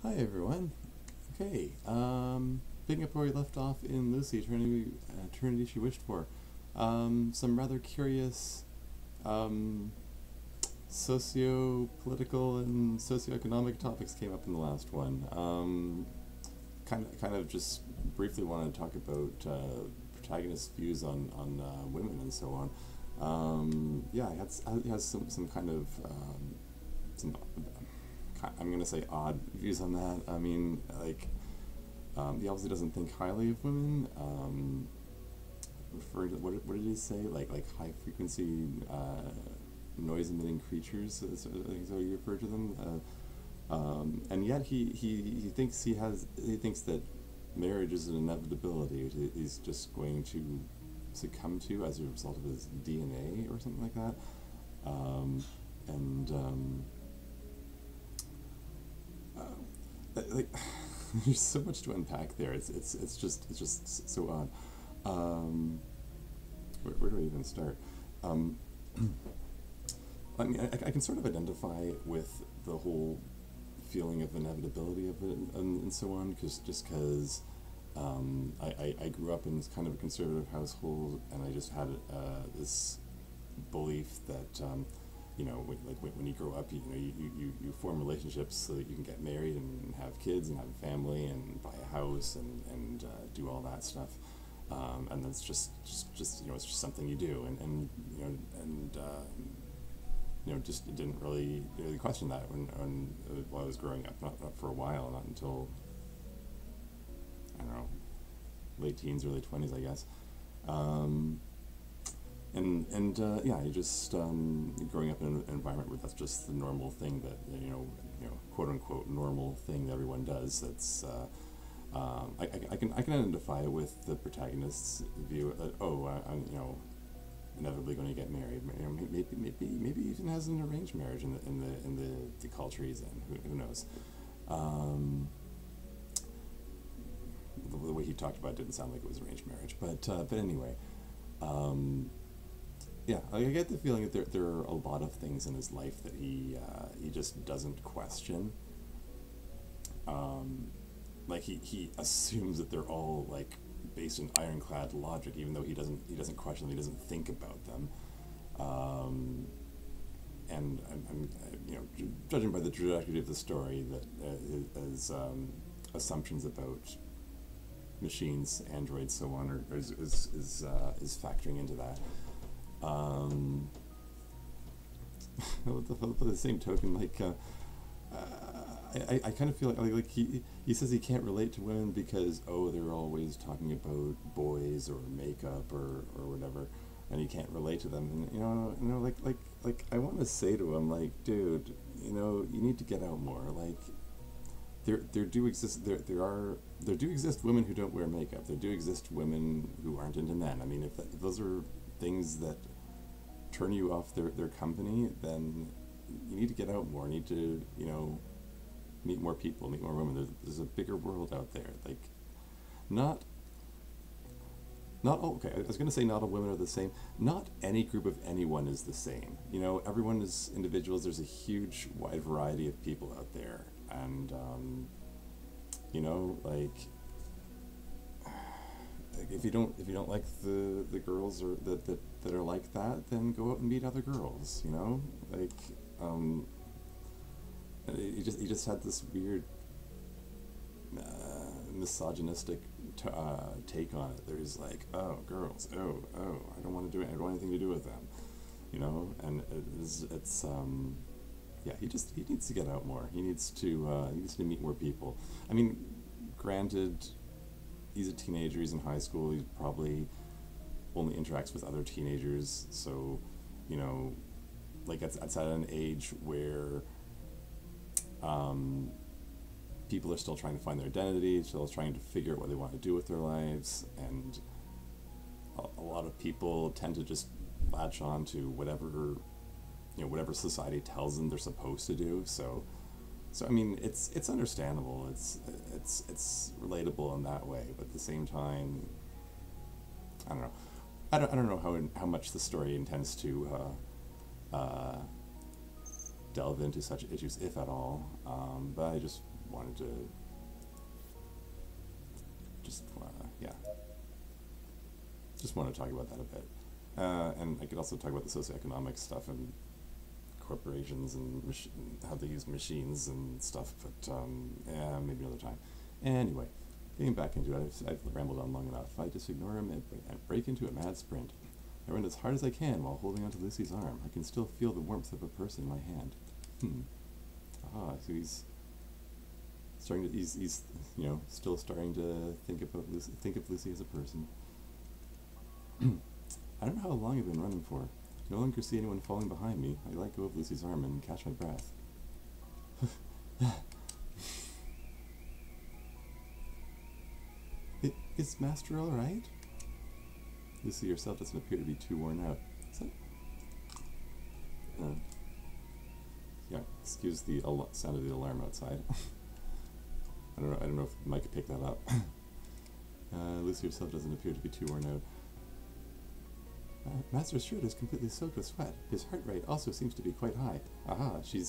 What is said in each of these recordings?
Hi everyone. Okay, picking up where we left off in Lucy, Eternity She Wished For. Some rather curious um, socio-political and socioeconomic topics came up in the last one. Kind of just briefly wanted to talk about protagonists' views on women and so on. Yeah, he has some kind of some I'm gonna say odd views on that. I mean, like, he obviously doesn't think highly of women. Referring to what did he say? Like high frequency noise emitting creatures. I think is how he referred to them. And yet he thinks that marriage is an inevitability. He's just going to succumb to as a result of his DNA or something like that. And like there's so much to unpack there. It's just so odd. Where do I even start? Um, I mean, I can sort of identify with the whole feeling of inevitability of it and so on, because I grew up in kind of a conservative household, and I just had this belief that when you grow up, you form relationships so that you can get married and have kids and have a family and buy a house and do all that stuff. And that's just it's just something you do, and just didn't really question that while I was growing up. Not for a while, not until, I don't know, late teens, early 20s, I guess. Um, yeah, you just growing up in an environment where that's just the normal thing that quote unquote normal thing that everyone does. That's I can identify with the protagonist's view that, I'm inevitably going to get married. Maybe even has an arranged marriage in the culture he's in. Who knows? Um, the way he talked about it didn't sound like it was arranged marriage, but anyway. Um, yeah, I get the feeling that there are a lot of things in his life that he just doesn't question. Um, like he assumes that they're all like based in ironclad logic, even though he doesn't question them, he doesn't think about them. Um, and I'm judging by the trajectory of the story, that his assumptions about machines, androids, so on, is factoring into that. Um, by the same token, I kind of feel like he says he can't relate to women because they're always talking about boys or makeup or whatever, and he can't relate to them. And like I want to say to him, like, dude, you need to get out more. Like, there do exist women who don't wear makeup. There do exist women who aren't into men. I mean, if those are things that turn you off their company, then you need to get out more. You need to meet more people, meet more women. There's a bigger world out there. Like, not not all. Okay, I was going to say not all women are the same. Not any group of anyone is the same. Everyone is individuals. There's a huge wide variety of people out there, and like, if you don't like the girls or that are like that, then go out and meet other girls. Like, um, he just had this weird misogynistic take on it. There's like, oh, girls, I don't want to do it. I don't want anything to do with them. And it's yeah. He needs to get out more. He needs to meet more people. I mean, granted, he's a teenager. He's in high school. He probably only interacts with other teenagers. So, you know, like it's at an age where um, people are still trying to find their identity, still trying to figure out what they want to do with their lives, and a lot of people tend to just latch on to whatever society tells them they're supposed to do. So I mean, it's understandable. It's relatable in that way, but at the same time, I don't know. I don't know how much the story intends to delve into such issues, if at all. But I just wanted to yeah, just want to talk about that a bit. And I could also talk about the socioeconomic stuff and corporations and how they use machines and stuff, but yeah, maybe another time. Anyway, getting back into it, I've rambled on long enough. I just ignore him and break into a mad sprint. I run as hard as I can while holding onto Lucy's arm. I can still feel the warmth of a person in my hand. So he's starting to, he's still starting to think of Lucy as a person. I don't know how long I've been running for. No longer see anyone falling behind me. I let go of Lucy's arm and catch my breath. Is Master all right? Lucy herself doesn't appear to be too worn out. Is that... yeah, excuse the sound of the alarm outside. I don't know if Mike could pick that up. Lucy herself doesn't appear to be too worn out. Master's shirt is completely soaked with sweat. His heart rate also seems to be quite high. Aha, he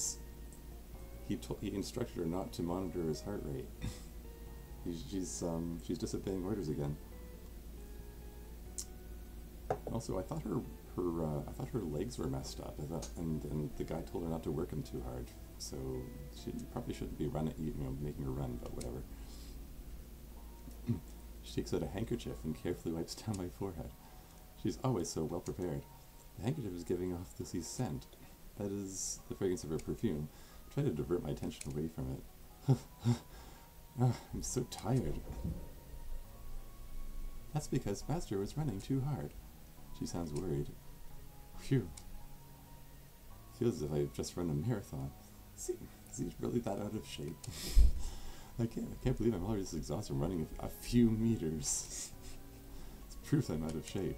instructed her not to monitor his heart rate. She's disobeying orders again. Also, I thought her legs were messed up. And the guy told her not to work them too hard. So she probably shouldn't be making her run, but whatever. She takes out a handkerchief and carefully wipes down my forehead. She's always so well prepared. The handkerchief is giving off Lucy's scent. That is the fragrance of her perfume. I try to divert my attention away from it. I'm so tired. That's because Master was running too hard. She sounds worried. Phew. Feels as if I've just run a marathon. Is he really that out of shape? I can't believe I'm already this exhausted from running a few meters. It's proof I'm out of shape.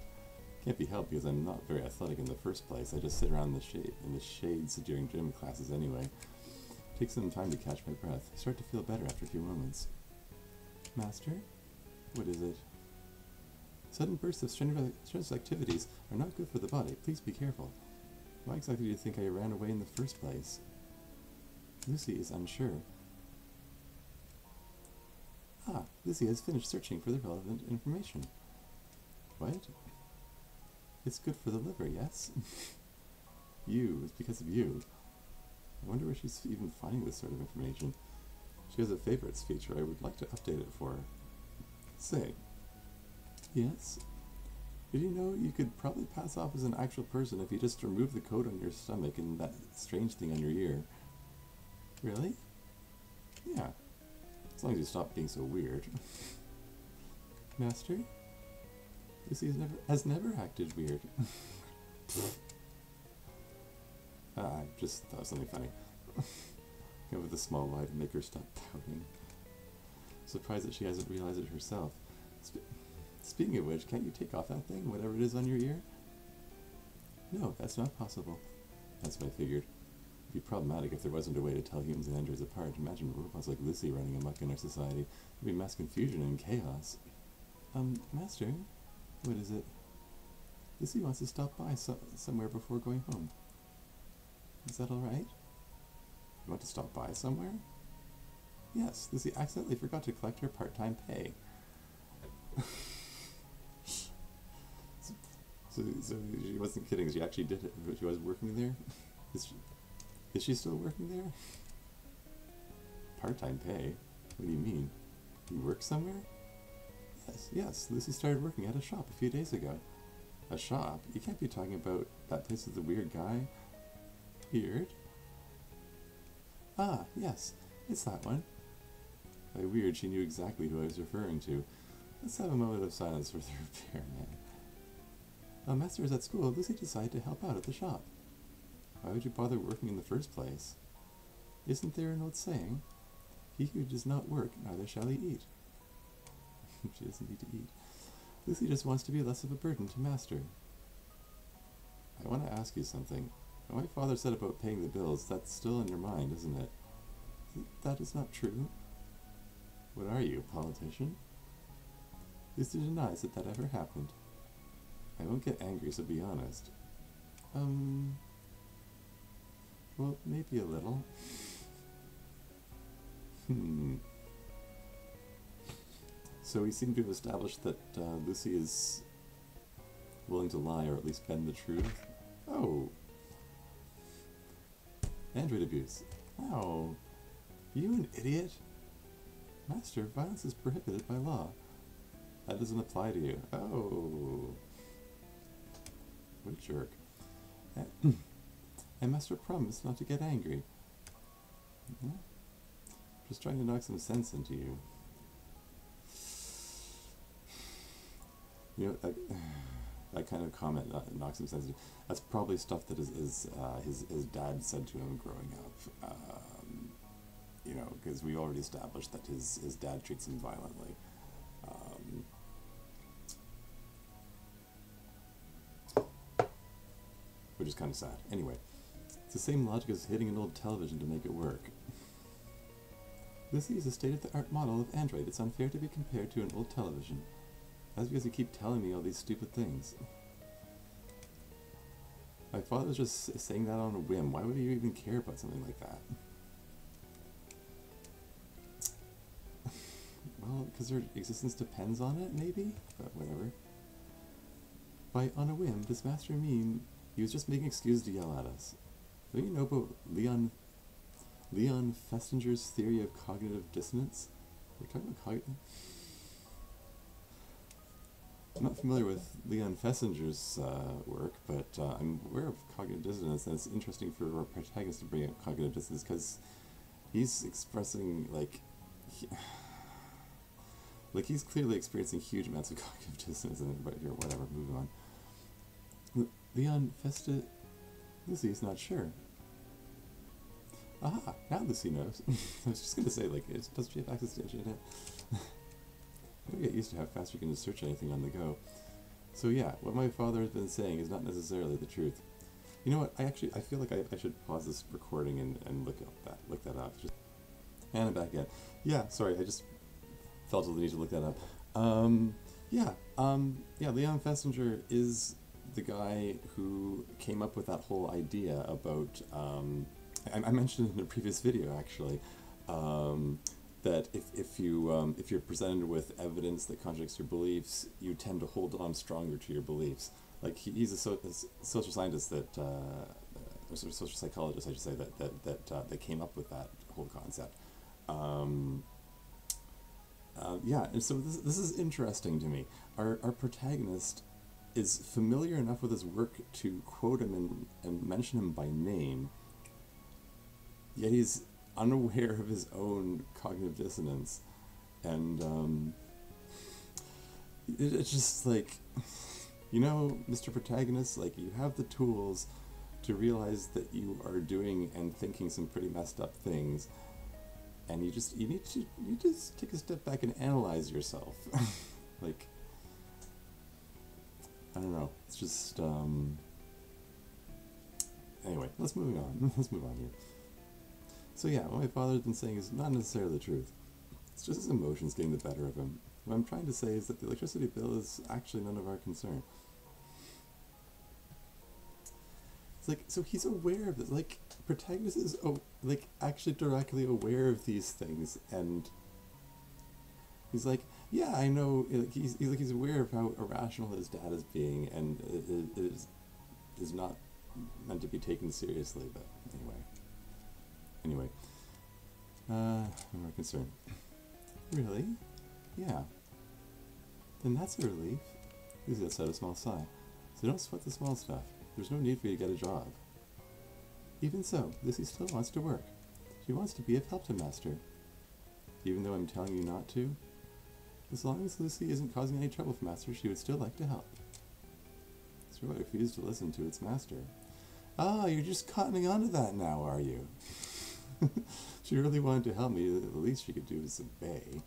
Can't be helped because I'm not very athletic in the first place. I just sit around in the shades during gym classes anyway. Takes some time to catch my breath. I start to feel better after a few moments. Master? What is it? Sudden bursts of strenuous activities are not good for the body. Please be careful. Why exactly do you think I ran away in the first place? Lucy is unsure. Ah, Lucy has finished searching for the relevant information. What? It's good for the liver, yes? It's because of you. I wonder where she's even finding this sort of information. She has a favorites feature. I would like to update it for her. Say. Yes? Did you know you could probably pass off as an actual person if you just remove the coat on your stomach and that strange thing on your ear? Really? Yeah. As long as you stop being so weird. Master? Lucy has never acted weird. I just thought of something funny. Go with a small lie to make her stop pouting. Surprised that she hasn't realized it herself. Speaking of which, can't you take off that thing, whatever it is on your ear? No, that's not possible. That's what I figured. It'd be problematic if there wasn't a way to tell humans and androids apart. Imagine robots like Lucy running amok in our society. There'd be mass confusion and chaos. Master? What is it? Lucy wants to stop by somewhere before going home. Is that alright? You want to stop by somewhere? Yes, Lucy accidentally forgot to collect her part-time pay. So she wasn't kidding, she actually did it. She was working there? Is she still working there? Part-time pay? What do you mean? You work somewhere? Yes, Lucy started working at a shop a few days ago. A shop? You can't be talking about that place with the weird guy. Weird? Ah, yes, it's that one. By weird, she knew exactly who I was referring to. Let's have a moment of silence for the repairman. While Master was at school, Lucy decided to help out at the shop. Why would you bother working in the first place? Isn't there an old saying? He who does not work, neither shall he eat. She doesn't need to eat. Lucy just wants to be less of a burden to Master. I want to ask you something. When my father said about paying the bills, that's still in your mind, isn't it? That is not true. What are you, a politician? Lucy denies that ever happened. I won't get angry, so be honest. Well, maybe a little. Hmm. So we seem to have established that Lucy is willing to lie, or at least bend the truth. Oh. Android abuse. Oh. You an idiot? Master, violence is prohibited by law. That doesn't apply to you. Oh. What a jerk. And Master promised not to get angry. Just trying to knock some sense into you. You know, that kind of comment knocks some sense into you. That's probably stuff that his dad said to him growing up. You know, because we already established that his dad treats him violently. Which is kind of sad. Anyway, it's the same logic as hitting an old television to make it work. Lucy is a state-of-the-art model of Android. It's unfair to be compared to an old television. That's because you keep telling me all these stupid things. My father's just saying that on a whim. Why would you even care about something like that? Well, because their existence depends on it, maybe? But whatever. By on a whim, does Master mean he was just making excuses to yell at us? Don't you know about Leon Festinger's theory of cognitive dissonance? We're talking about cognitive... I'm not familiar with Leon Festinger's work, but I'm aware of cognitive dissonance, and it's interesting for our protagonist to bring up cognitive dissonance because he's expressing, like he's clearly experiencing huge amounts of cognitive dissonance, but here, whatever, moving on. Leon Lucy's not sure. Aha, now Lucy knows. I was just going to say, like, does she have access to internet? I don't get used to how fast you can just search anything on the go. So yeah, what my father has been saying is not necessarily the truth. You know what, I feel like I should pause this recording and look that up. And I'm back again. Yeah, sorry, I just felt the need to look that up. Yeah, Leon Festinger is the guy who came up with that whole idea about, I mentioned in a previous video actually, that if you're presented with evidence that contradicts your beliefs, you tend to hold on stronger to your beliefs. Like he's a social scientist that, or social psychologist, I should say, that came up with that whole concept. Yeah, and so this is interesting to me. Our protagonist is familiar enough with his work to quote him and mention him by name, yet he's unaware of his own cognitive dissonance, and it's just like, you know, Mr. Protagonist, like, you have the tools to realize that you are doing and thinking some pretty messed up things, and you need to take a step back and analyze yourself. Like, I don't know, it's just anyway, let's move on. Let's move on here. So yeah, what my father's been saying is not necessarily the truth. It's just his emotions getting the better of him. What I'm trying to say is that the electricity bill is actually none of our concern. It's like, so he's aware of this. Like, protagonist is like actually directly aware of these things, and he's like, yeah, I know. Like, he's aware of how irrational his dad is being, and it is not meant to be taken seriously. But anyway, no more concern. Really? Yeah. Then that's a relief. Lucy lets out a small sigh. So don't sweat the small stuff. There's no need for you to get a job. Even so, Lucy still wants to work. She wants to be of help to Master. Even though I'm telling you not to? As long as Lucy isn't causing any trouble for Master, she would still like to help. So I refuse to listen to its master. Ah, you're just cottoning onto that now, are you? She really wanted to help me. The least she could do is obey.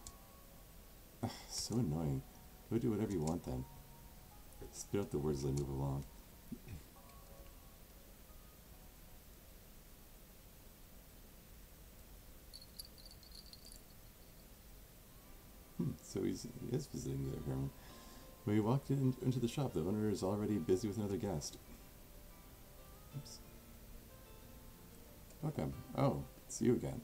So annoying. Go do whatever you want then. Spit out the words as I move along. So he is visiting there, apparently. When we walked into the shop, the owner is already busy with another guest. Oops. Welcome. Oh, it's you again.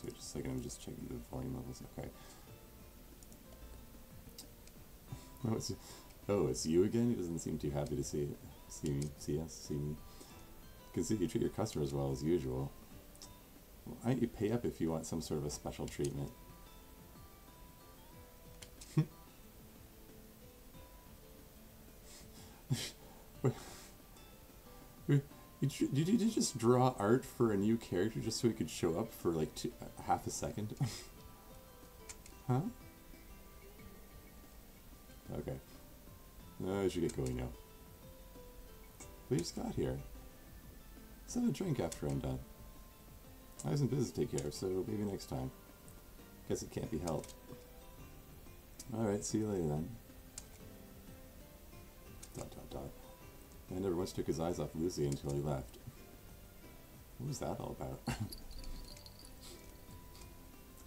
wait just a second, I'm just checking the volume levels. Okay. Oh, it's you again? He doesn't seem too happy to see me. See us? See me? You can see you treat your customers well as usual. Why don't you pay up if you want some sort of a special treatment? Did you just draw art for a new character just so he could show up for like half a second? Huh? Okay. I should get going now. We just got here. Let's have a drink after I'm done. I have some business to take care of, so maybe next time. Guess it can't be helped. Alright, see you later then. ... I never once took his eyes off Lucy until he left. What was that all about?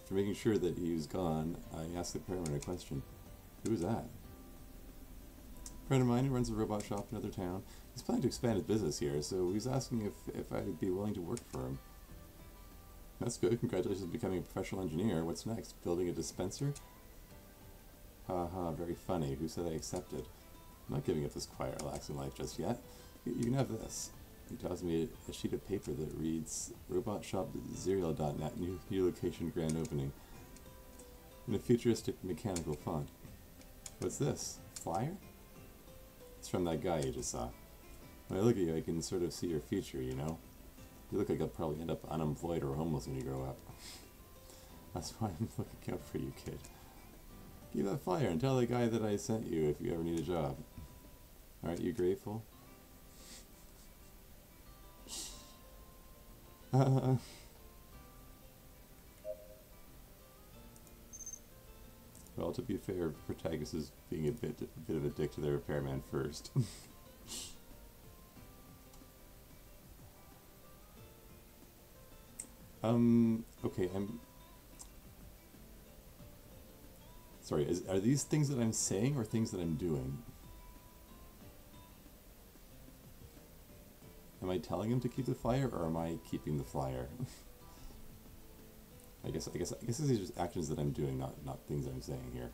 After making sure that he was gone, I asked the paramedic a question. Who was that? A friend of mine who runs a robot shop in another town. He's planning to expand his business here, so he's asking if I'd be willing to work for him. That's good. Congratulations on becoming a professional engineer. What's next? Building a dispenser? Haha, very funny. Who said I accepted? I'm not giving up this quiet, relaxing life just yet. You can have this. He tosses me a sheet of paper that reads robotshopzerial.net, new location grand opening, in a futuristic mechanical font. What's this? Flyer? It's from that guy you just saw. When I look at you, I can sort of see your future, you know? You look like I'll probably end up unemployed or homeless when you grow up. That's why I'm looking out for you, kid. Give that flyer and tell the guy that I sent you if you ever need a job. Aren't you grateful? Well, to be fair, Protagus is being a bit of a dick to the repairman first. Okay, sorry, are these things that I'm saying or things that I'm doing? Am I telling him to keep the flyer, or am I keeping the flyer? I guess these are just actions that I'm doing, not things I'm saying here.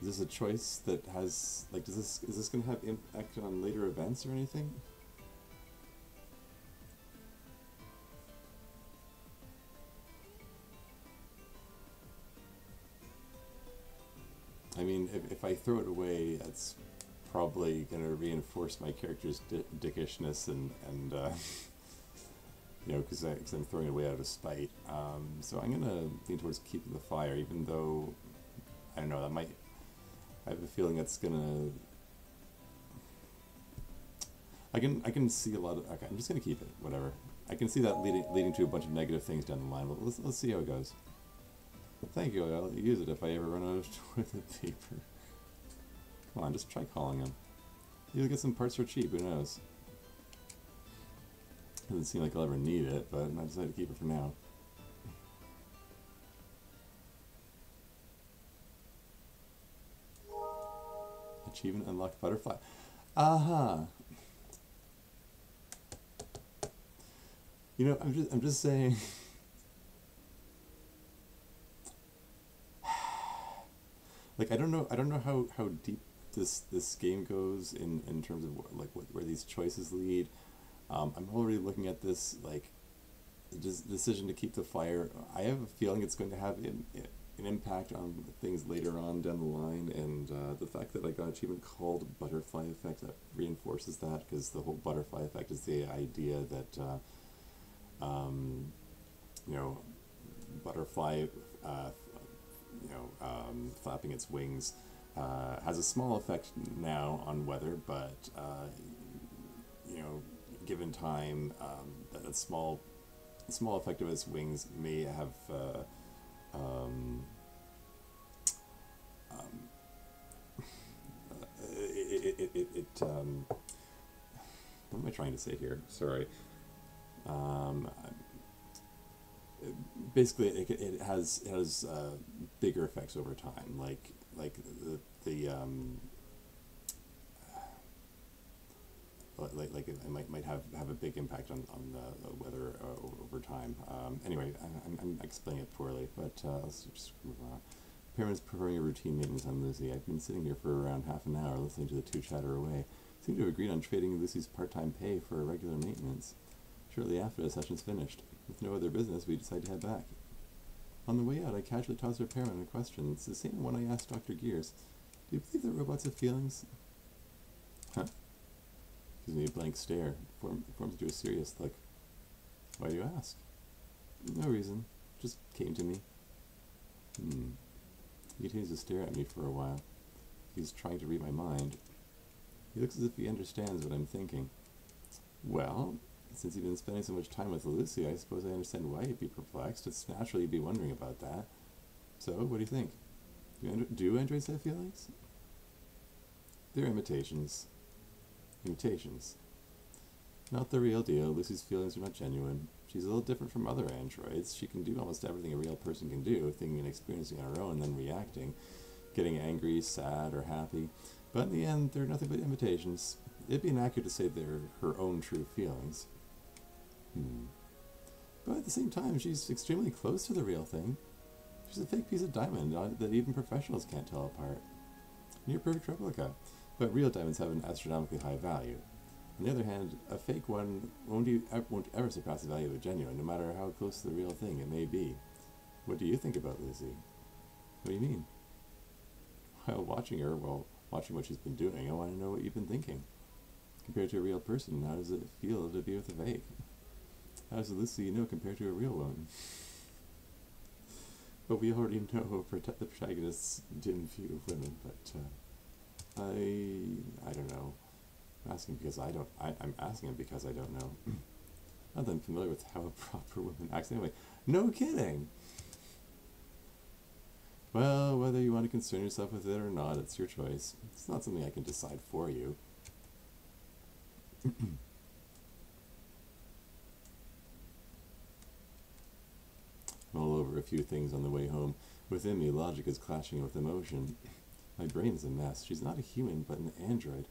Is this a choice that has, like, is this going to have impact on later events or anything? I mean, if I throw it away, that's probably going to reinforce my character's dickishness and you know, because I'm throwing it away out of spite. So I'm going to lean towards keeping the fire, even though, I don't know, that might, I have a feeling that's going to, I can see a lot of, okay, I'm just going to keep it, whatever. I can see that leading to a bunch of negative things down the line, but let's see how it goes. Thank you, I'll use it if I ever run out of toilet paper. Come on, just try calling him. You'll get some parts for cheap, who knows? Doesn't seem like I'll ever need it, but I decided to keep it for now. Achievement unlocked butterfly. Aha! You know, I'm just saying. Like, I don't know how deep this game goes in terms of where these choices lead. I'm already looking at this, like, the decision to keep the fire. I have a feeling it's going to have an impact on things later on down the line, and the fact that I got an achievement called Butterfly Effect, that reinforces that, because the whole Butterfly Effect is the idea that, you know, butterfly, flapping its wings has a small effect now on weather, but you know, given time, that small effect of its wings may have what am I trying to say here? Sorry. Basically, it has bigger effects over time, like the like it might have a big impact on the weather over time. Anyway, I'm explaining it poorly, but let's just move on. Parents performing a routine maintenance on Lucy. I've been sitting here for around half an hour listening to the two chatter away. Seem to have agreed on trading Lucy's part-time pay for a regular maintenance. Shortly after the session's finished, with no other business, we decide to head back. On the way out, I casually toss our parent a question. It's the same one I asked Dr. Gears. Do you believe that robots have feelings? Huh? Gives me a blank stare. Forms into a serious look. Why do you ask? No reason. Just came to me. He continues to stare at me for a while. He's trying to read my mind. He looks as if he understands what I'm thinking. Well, since you've been spending so much time with Lucy, I suppose I understand why you'd be perplexed. It's natural you'd be wondering about that. So, what do you think? Do androids have feelings? They're imitations. Imitations. Not the real deal. Lucy's feelings are not genuine. She's a little different from other androids. She can do almost everything a real person can do, thinking and experiencing on her own and then reacting, getting angry, sad, or happy. But in the end, they're nothing but imitations. It'd be inaccurate to say they're her own true feelings. But at the same time, she's extremely close to the real thing. She's a fake piece of diamond that even professionals can't tell apart. Near perfect replica, but real diamonds have an astronomically high value. On the other hand, a fake one won't ever surpass the value of a genuine, no matter how close to the real thing it may be. What do you think about Lucy? What do you mean? While watching what she's been doing, I want to know what you've been thinking. Compared to a real person, how does it feel to be with a fake? How does Lucy compared to a real one? But we already know the protagonist's dim view of women, but I don't know. I'm asking because I'm asking because I don't know. Not that I'm familiar with how a proper woman acts anyway. No kidding! Well, whether you want to concern yourself with it or not, it's your choice. It's not something I can decide for you. All over a few things on the way home. Within me, logic is clashing with emotion. My brain is a mess. She's not a human, but an android.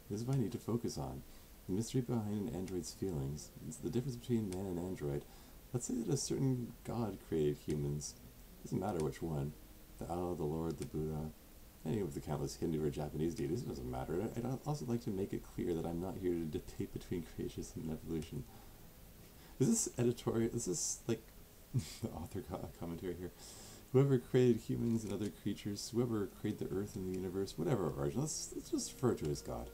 This is what I need to focus on. The mystery behind an android's feelings. It's the difference between man and android. Let's say that a certain god created humans. Doesn't matter which one. The Allah, the Lord, the Buddha, any of the countless Hindu or Japanese deities, it doesn't matter. I'd also like to make it clear that I'm not here to debate between creationism and evolution. Is this editorial? Is this like the author commentary here? Whoever created humans and other creatures, whoever created the earth and the universe, whatever origin, let's just refer to as God.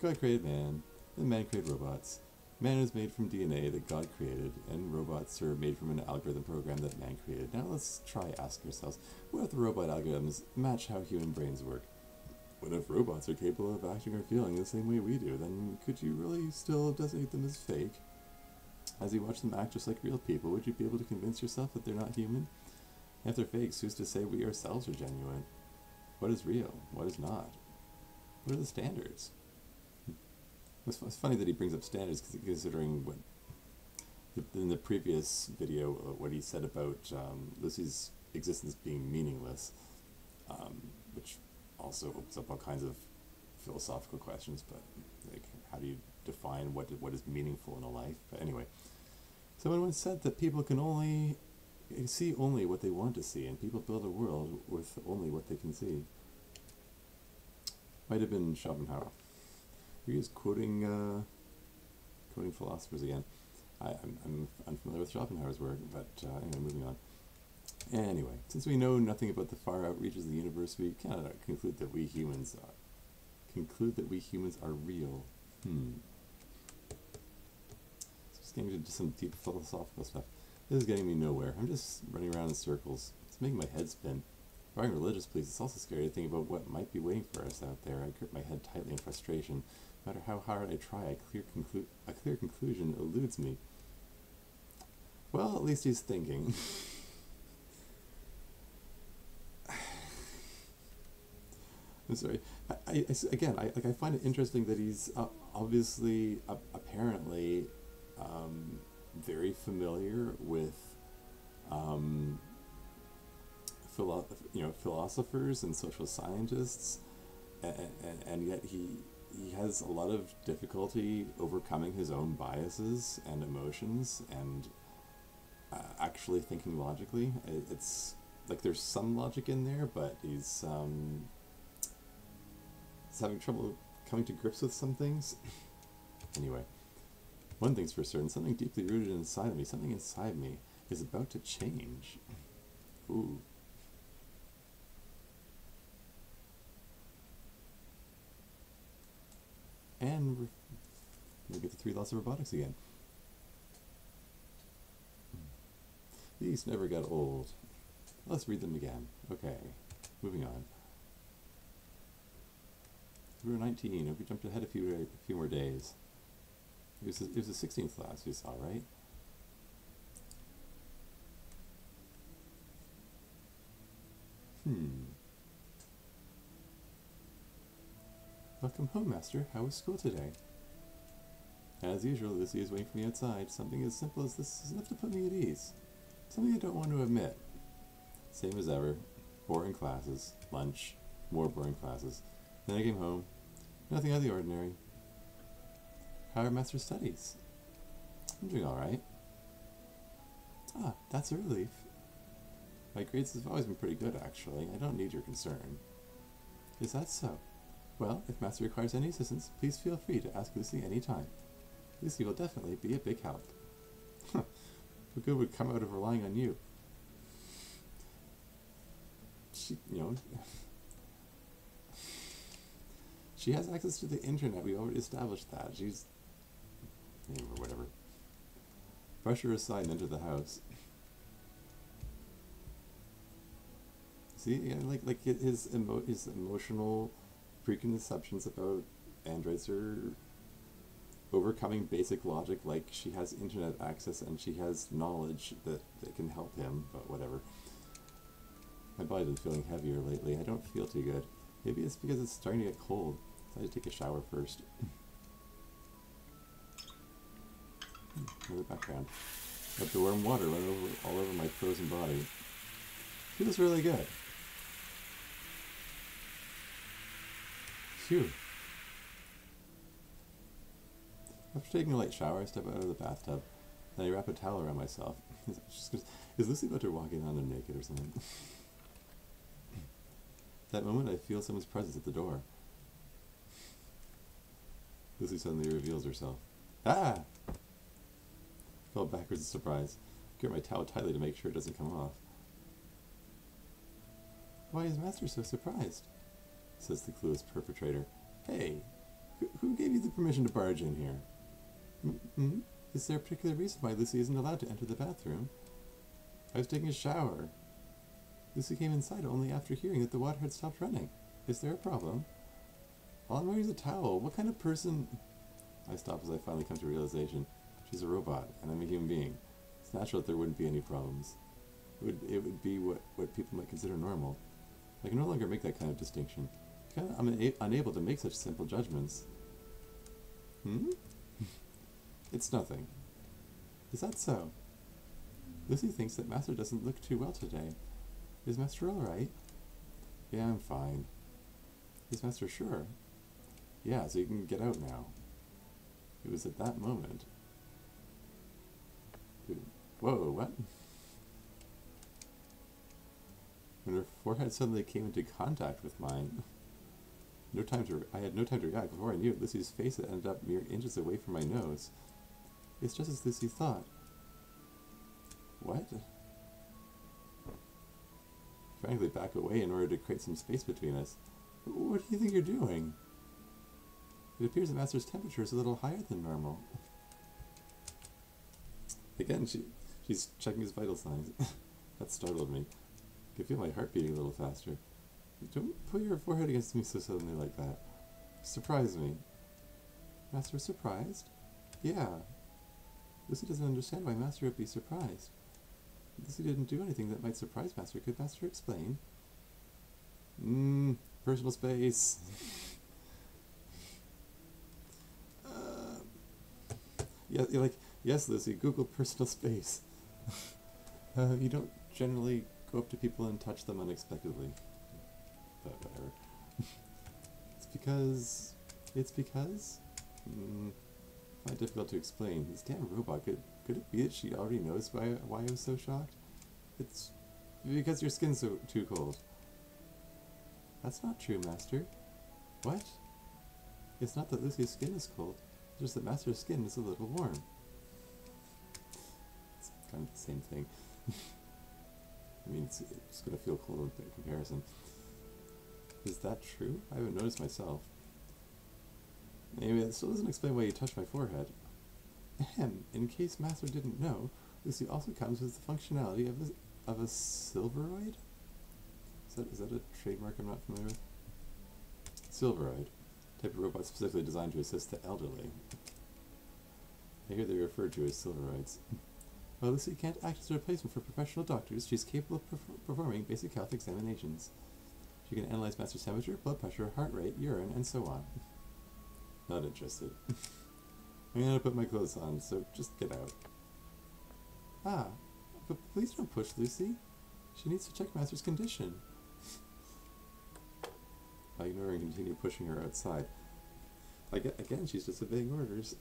God created man, and man created robots. Man is made from DNA that God created, and robots are made from an algorithm program that man created. Now let's try asking ourselves, what if the robot algorithms match how human brains work? What if robots are capable of acting or feeling the same way we do? Then could you really still designate them as fake? As you watch them act just like real people, would you be able to convince yourself that they're not human? And if they're fakes, who's to say we ourselves are genuine? What is real? What is not? What are the standards? It's funny that he brings up standards, considering what in the previous video, what he said about Lucy's existence being meaningless, which also opens up all kinds of philosophical questions. But like, how do you define what is meaningful in a life? But anyway, someone once said that people can only see only what they want to see, and people build a world with only what they can see. Might have been Schopenhauer. He is quoting philosophers again. I'm unfamiliar with Schopenhauer's work, but anyway, moving on. Anyway, since we know nothing about the far out reaches of the universe, we cannot conclude that we humans are real. Just getting into some deep philosophical stuff. This is getting me nowhere. I'm just running around in circles. It's making my head spin. Barring religious beliefs, it's also scary to think about what might be waiting for us out there. I grip my head tightly in frustration. No matter how hard I try, a clear conclusion eludes me. Well, at least he's thinking. I'm sorry. I find it interesting that he's obviously, apparently, very familiar with, philosophers and social scientists, and yet he has a lot of difficulty overcoming his own biases and emotions and actually thinking logically. It's like there's some logic in there, but he's having trouble coming to grips with some things. Anyway, one thing's for certain, something deeply rooted inside of me, something inside me, is about to change. Ooh. And we get the 3 laws of robotics again. These never got old. Let's read them again. Okay, moving on. We were 19, and we jumped ahead a few more days. It was the 16th class we saw, right? Welcome home, Master. How was school today? As usual, Lucy is waiting for me outside. Something as simple as this is enough to put me at ease. Something I don't want to admit. Same as ever. Boring classes. Lunch. More boring classes. Then I came home. Nothing out of the ordinary. How are Master's studies? I'm doing alright. Ah, that's a relief. My grades have always been pretty good, actually. I don't need your concern. Is that so? Well, if Master requires any assistance, please feel free to ask Lucy any time. Lucy will definitely be a big help. What good would come out of relying on you? She, she has access to the internet. We already established that. She's... or whatever. Brush her aside and enter the house. See, yeah, like his emotional preconceptions about androids are overcoming basic logic, like she has internet access and she has knowledge that can help him, but whatever. My body's been feeling heavier lately. I don't feel too good. Maybe it's because it's starting to get cold. So I had to take a shower first. Another background. Let the warm water run all over my frozen body. Feels really good. Phew. After taking a light shower, I step out of the bathtub. Then I wrap a towel around myself. Is Lucy about to walk in on them naked or something? That moment, I feel someone's presence at the door. Lucy suddenly reveals herself. Ah! I fell backwards in surprise. I grip my towel tightly to make sure it doesn't come off. Why is Master so surprised? Says the clueless perpetrator. Hey, who gave you the permission to barge in here? Mm-hmm. Is there a particular reason why Lucy isn't allowed to enter the bathroom? I was taking a shower. Lucy came inside only after hearing that the water had stopped running. Is there a problem? All I'm wearing is a towel. What kind of person... I stop as I finally come to realization. She's a robot, and I'm a human being. It's natural that there wouldn't be any problems. It would be what people might consider normal. I can no longer make that kind of distinction. I'm unable to make such simple judgments. It's nothing. Is that so? Lucy thinks that Master doesn't look too well today. Is Master alright? Yeah, I'm fine. Is Master sure? Yeah, so you can get out now. It was at that moment. Whoa, what? When her forehead suddenly came into contact with mine, I had no time to react. Before I knew it, Lucy's face had ended up mere inches away from my nose. It's just as Lucy thought. What? Frankly, back away in order to create some space between us. What do you think you're doing? It appears that Master's temperature is a little higher than normal. Again, she's checking his vital signs. That startled me. I could feel my heart beating a little faster. Don't put your forehead against me so suddenly like that. Surprise me. Master was surprised? Yeah. Lucy doesn't understand why Master would be surprised. Lucy didn't do anything that might surprise Master. Could Master explain? Personal space. Yeah, you're like, yes, Lucy, Google personal space. You don't generally go up to people and touch them unexpectedly. But whatever. It's because It's because... Quite difficult to explain. This damn robot, could it be that she already knows why I was so shocked? It's because your skin's too cold. That's not true, Master. What? It's not that Lucy's skin is cold, it's just that Master's skin is a little warm. It's kind of the same thing. I mean, it's going to feel cold in comparison. Is that true? I haven't noticed myself. Anyway, that still doesn't explain why you touched my forehead. Ahem, in case Master didn't know, Lucy also comes with the functionality of a Silveroid? Is that a trademark I'm not familiar with? Silveroid, type of robot specifically designed to assist the elderly. I hear they're referred to as Silveroids. While Lucy can't act as a replacement for professional doctors, she's capable of performing basic health examinations. She can analyze Master's temperature, blood pressure, heart rate, urine, and so on. Not interested. I'm gonna put my clothes on, so just get out. Ah, but please don't push Lucy. She needs to check Master's condition. I ignore and continue pushing her outside. Again, she's disobeying orders.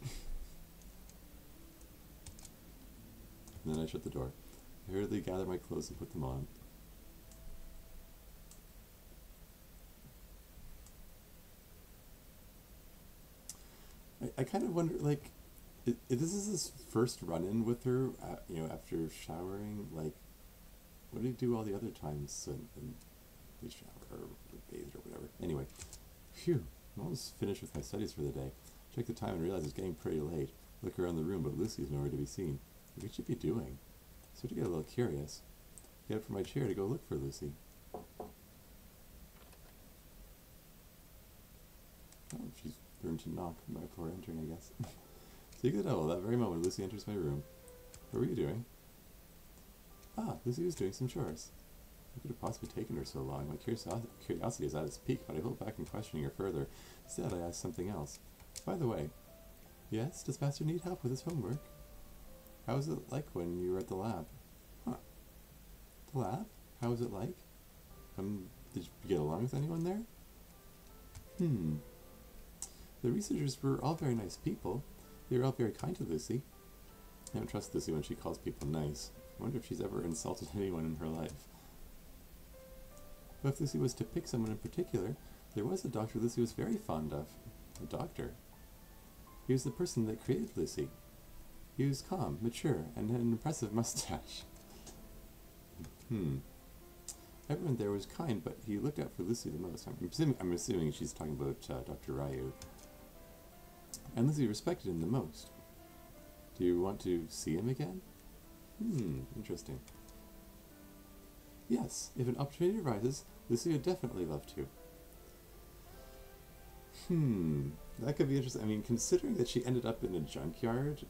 And then I shut the door. I hurriedly gather my clothes and put them on. I kind of wonder, like, if this is his first run-in with her, after showering, like, what did he do all the other times when we shower or bathe or whatever? Anyway, phew, I'm almost finished with my studies for the day. Check the time and realize it's getting pretty late. Look around the room, but Lucy's nowhere to be seen. What could she be doing? I start to get a little curious. Get up from my chair to go look for Lucy. Oh, she's learned to knock before entering, I guess. Take the devil. That very moment, Lucy enters my room. What were you doing? Ah, Lucy was doing some chores. What could have possibly taken her so long? My curiosity is at its peak, but I hold back from questioning her further. Instead, I ask something else. By the way, yes, does Master need help with his homework? How was it like when you were at the lab? Huh. The lab? How was it like? Did you get along with anyone there? The researchers were all very nice people. They were all very kind to Lucy. I don't trust Lucy when she calls people nice. I wonder if she's ever insulted anyone in her life. But if Lucy was to pick someone in particular, there was a doctor Lucy was very fond of. A doctor. He was the person that created Lucy. He was calm, mature, and had an impressive mustache. Everyone there was kind, but he looked out for Lucy the most. I'm assuming she's talking about Dr. Ryu. And Lucy respected him the most. Do you want to see him again? Interesting. Yes, if an opportunity arises, Lucy would definitely love to. That could be interesting. I mean, considering that she ended up in a junkyard,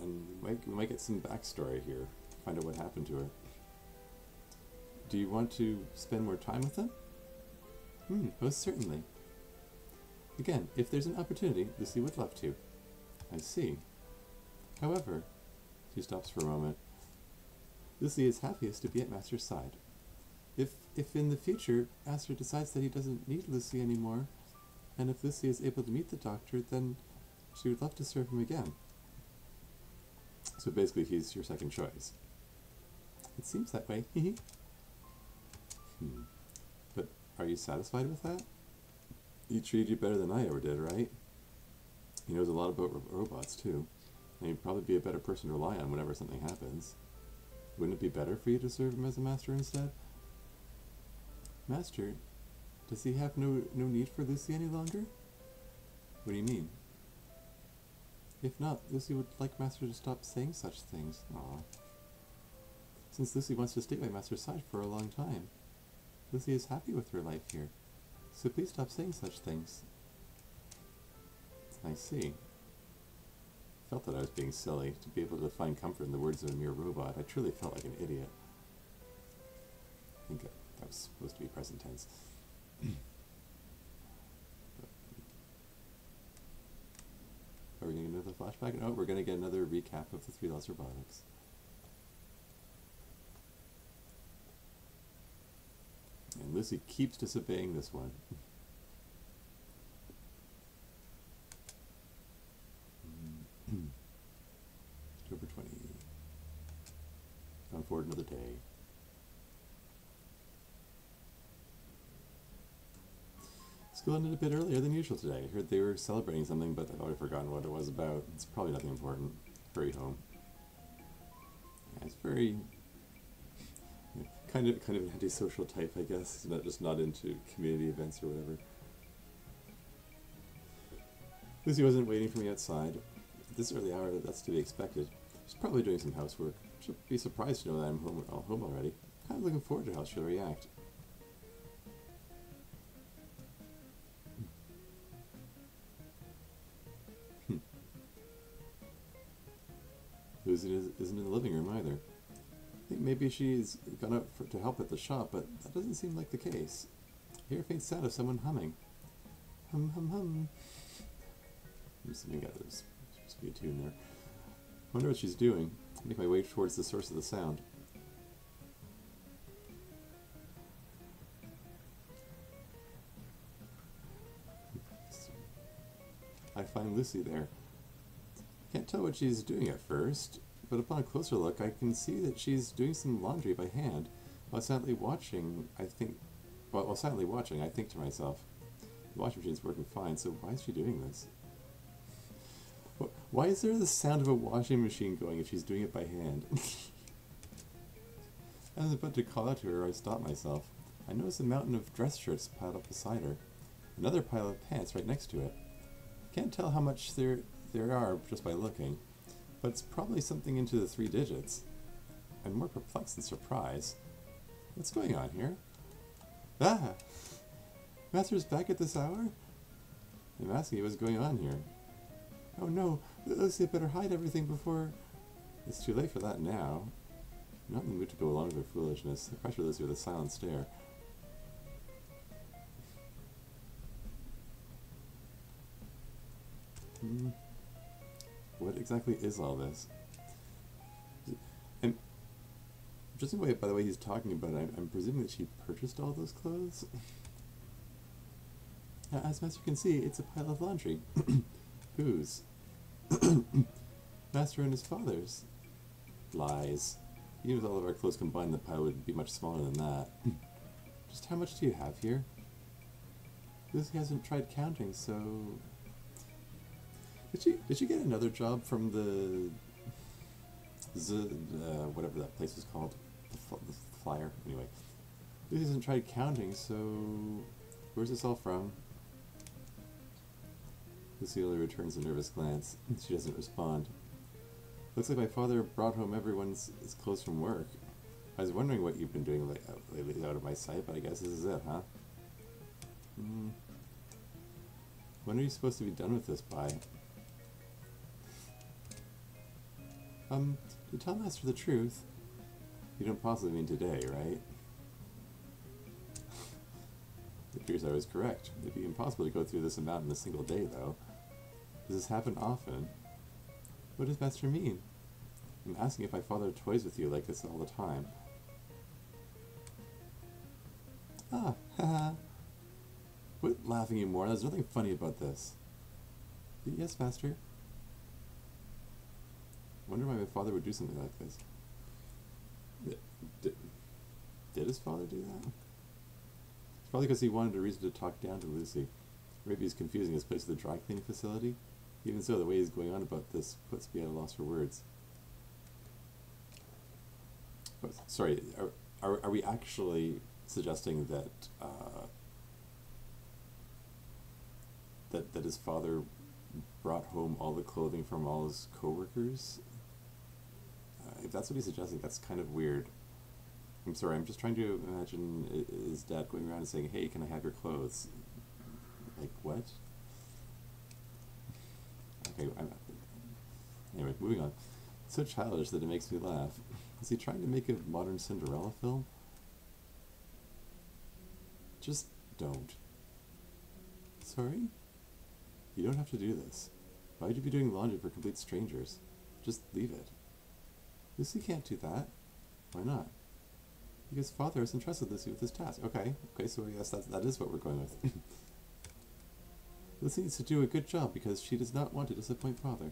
and we might get some backstory here, find out what happened to her. Do you want to spend more time with him? Most certainly. Again, if there's an opportunity, Lucy would love to. I see. However, she stops for a moment. Lucy is happiest to be at Master's side. If in the future Master decides that he doesn't need Lucy anymore, and if Lucy is able to meet the doctor, then she would love to serve him again. So basically he's your second choice. It seems that way. But are you satisfied with that? He treated you better than I ever did, right? He knows a lot about robots, too. And he'd probably be a better person to rely on whenever something happens. Wouldn't it be better for you to serve him as a master instead? Master? Does he have no need for Lucy any longer? What do you mean? If not, Lucy would like Master to stop saying such things. Aww. Since Lucy wants to stay by Master's side for a long time, Lucy is happy with her life here. So please stop saying such things. I see. I felt that I was being silly. To be able to find comfort in the words of a mere robot, I truly felt like an idiot. I think that was supposed to be present tense. Are we going to get another flashback? No, we're going to get another recap of the Three Laws of Robotics. And Lucy keeps disobeying this one. today. School ended a bit earlier than usual today. I heard they were celebrating something, but I've already forgotten what it was about. It's probably nothing important. Hurry home. Yeah, it's very kind of an antisocial type, I guess. Not into community events or whatever. Lucy wasn't waiting for me outside. At this early hour, that's to be expected. She's probably doing some housework. She'll be surprised to know that I'm home already. Kind of looking forward to how she'll react. Lucy isn't in the living room either. I think maybe she's gone out to help at the shop, but that doesn't seem like the case. I hear a faint sound of someone humming. Hum, hum, hum. I'm assuming there's supposed to be a tune there. I wonder what she's doing. I make my way towards the source of the sound. I find Lucy there. Can't tell what she's doing at first, but upon a closer look, I can see that she's doing some laundry by hand. While silently watching, I think to myself, the washing machine's working fine, so why is she doing this? Why is there the sound of a washing machine going if she's doing it by hand? I was about to call out to her, I stopped myself. I noticed a mountain of dress shirts piled up beside her. Another pile of pants right next to it. Can't tell how much there are just by looking, but it's probably something into the 3 digits. I'm more perplexed than surprised. What's going on here? Ah! Master's back at this hour? I'm asking you what's going on here. Oh no, Lucy better hide everything before... It's too late for that now. I'm not in the mood to go along with her foolishness. I pressure Lucy with a silent stare. What exactly is all this? And just by the way he's talking about it, I'm presuming that she purchased all those clothes? As Master can see, it's a pile of laundry. Whose? Master and his father's. Lies. Even with all of our clothes combined, the pile would be much smaller than that. Just how much do you have here? Lucy hasn't tried counting, so... Did she get another job from the whatever that place was called? The Flyer? Anyway. Lucy hasn't tried counting, so... Where's this all from? Lucy only returns a nervous glance. She doesn't respond. Looks like my father brought home everyone's clothes from work. I was wondering what you've been doing lately out of my sight, but I guess this is it, huh? When are you supposed to be done with this by? To tell Master the truth, you don't possibly mean today, right? It appears I was correct. It'd be impossible to go through this amount in a single day, though. Does this happen often? What does Master mean? I'm asking if my father toys with you like this all the time. Ah, haha. Quit laughing, you moron. There's nothing funny about this. Yes, Master. I wonder why my father would do something like this. Did his father do that? It's probably because he wanted a reason to talk down to Lucy. Or maybe he's confusing his place with the dry cleaning facility. Even so, the way he's going on about this puts me at a loss for words. But, sorry, are we actually suggesting that that his father brought home all the clothing from all his co-workers? If that's what he's suggesting, that's kind of weird. I'm sorry, I'm just trying to imagine his dad going around and saying, hey, can I have your clothes? Like, what? Okay, anyway, moving on. So childish that it makes me laugh. Is he trying to make a modern Cinderella film? Just don't. Sorry? You don't have to do this. Why would you be doing laundry for complete strangers? Just leave it. Lucy can't do that. Why not? Because father has entrusted Lucy with this task. Okay, so yes, that is what we're going with. Lucy needs to do a good job because she does not want to disappoint father.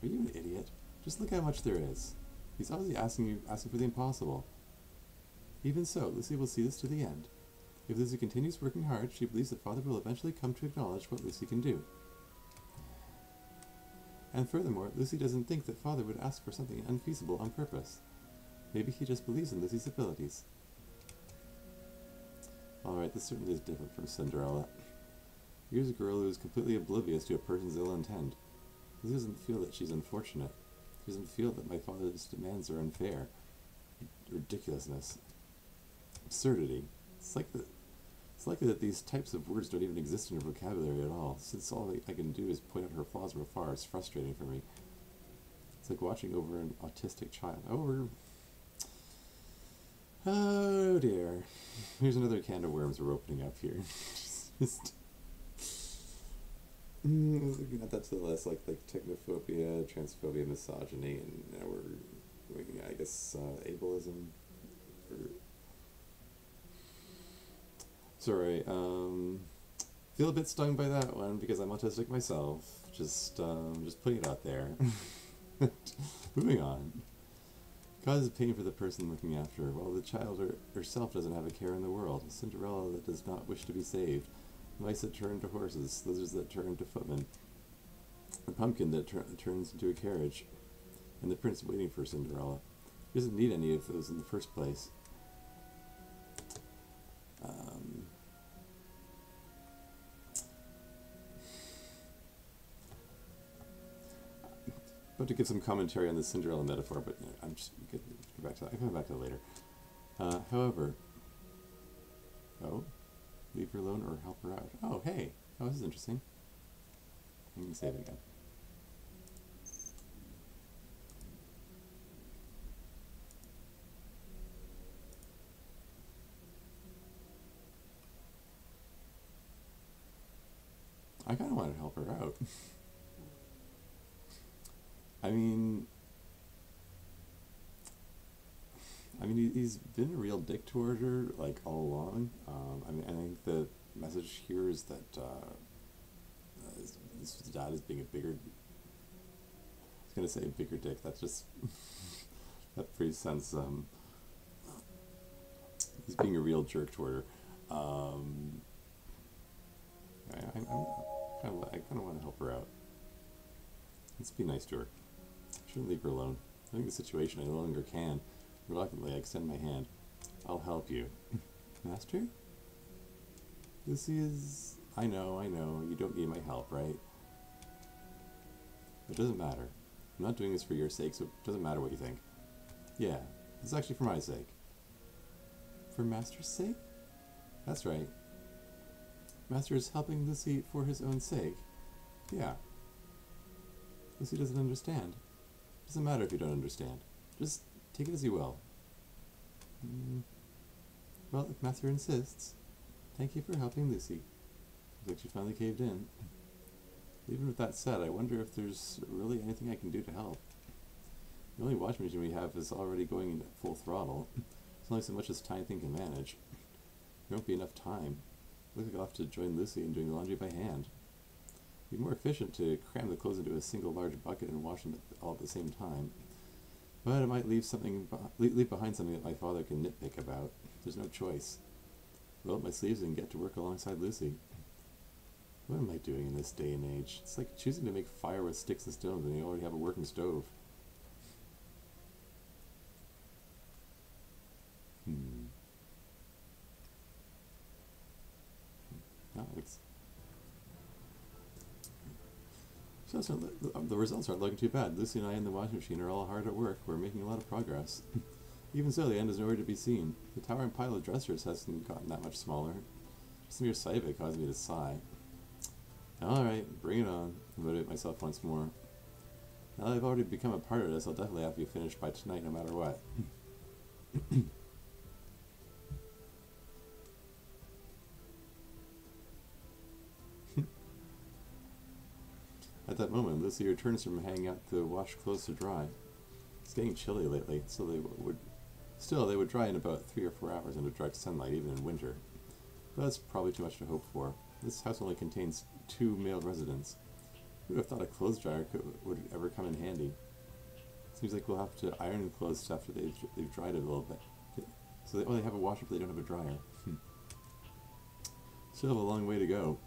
Are you an idiot? Just look how much there is. He's obviously asking for the impossible. Even so, Lucy will see this to the end. If Lucy continues working hard, she believes that Father will eventually come to acknowledge what Lucy can do. And furthermore, Lucy doesn't think that Father would ask for something unfeasible on purpose. Maybe he just believes in Lucy's abilities. Alright, this certainly is different from Cinderella. Here's a girl who is completely oblivious to a person's ill intent. Lucy doesn't feel that she's unfortunate. She doesn't feel that my father's demands are unfair. Ridiculousness. Absurdity. It's likely that these types of words don't even exist in her vocabulary at all, since all I can do is point out her flaws from afar. It's frustrating for me. It's like watching over an autistic child. Oh dear. Here's another can of worms we're opening up here. Just looking at that to the list, like technophobia, transphobia, misogyny, and now we're doing, I guess, ableism. Sorry, feel a bit stung by that one because I'm autistic myself. Just putting it out there. Moving on. Causes pain for the person looking after her, while the child herself doesn't have a care in the world. A Cinderella that does not wish to be saved. Mice that turn to horses, lizards that turn to footmen. A pumpkin that turns into a carriage. And the prince waiting for Cinderella. He doesn't need any of those in the first place. About to give some commentary on the Cinderella metaphor, but I'm just going to get back to that. I'll come back to that later. However, leave her alone or help her out. Oh, hey. Oh, this is interesting. I'm going to save it again. I kind of want to help her out. I mean, he's been a real dick toward her, like, all along. I think the message here is that his dad is being a bigger... I was going to say a bigger dick. That's just... that phrase sounds... he's being a real jerk toward her. I kind of want to help her out. Let's be nice to her. Shouldn't leave her alone. I think the situation I no longer can. Reluctantly, I extend my hand. I'll help you. Master? Lucy is... I know, you don't need my help, right? It doesn't matter. I'm not doing this for your sake, so it doesn't matter what you think. Yeah, it's actually for my sake. For Master's sake? That's right. Master is helping Lucy for his own sake. Yeah. Lucy doesn't understand. Doesn't matter if you don't understand. Just take it as you will. Well, if Master insists. Thank you for helping Lucy. Looks like she finally caved in. Even with that said, I wonder if there's really anything I can do to help. The only washing machine we have is already going into full throttle. There's only so much this tiny thing can manage. There won't be enough time. Looks like I'll have to join Lucy in doing the laundry by hand. It'd be more efficient to cram the clothes into a single large bucket and wash them all at the same time. But it might leave behind something that my father can nitpick about. There's no choice. Roll up my sleeves and get to work alongside Lucy. What am I doing in this day and age? It's like choosing to make fire with sticks and stones when you already have a working stove. Alex. So the results aren't looking too bad. Lucy and I in the washing machine are all hard at work. We're making a lot of progress. Even so, the end is nowhere to be seen. The towering pile of dressers hasn't gotten that much smaller. Just the mere sight of it caused me to sigh. Alright, bring it on. I motivate myself once more. Now that I've already become a part of this, I'll definitely have to be finished by tonight no matter what. At that moment, Lucy returns from hanging out the washed clothes to dry. It's getting chilly lately, so they would dry in about 3 or 4 hours under direct sunlight, even in winter. But that's probably too much to hope for. This house only contains 2 male residents. Who would have thought a clothes dryer would ever come in handy? Seems like we'll have to iron the clothes after they've dried a little bit. So they have a washer, but they don't have a dryer. Still have a long way to go.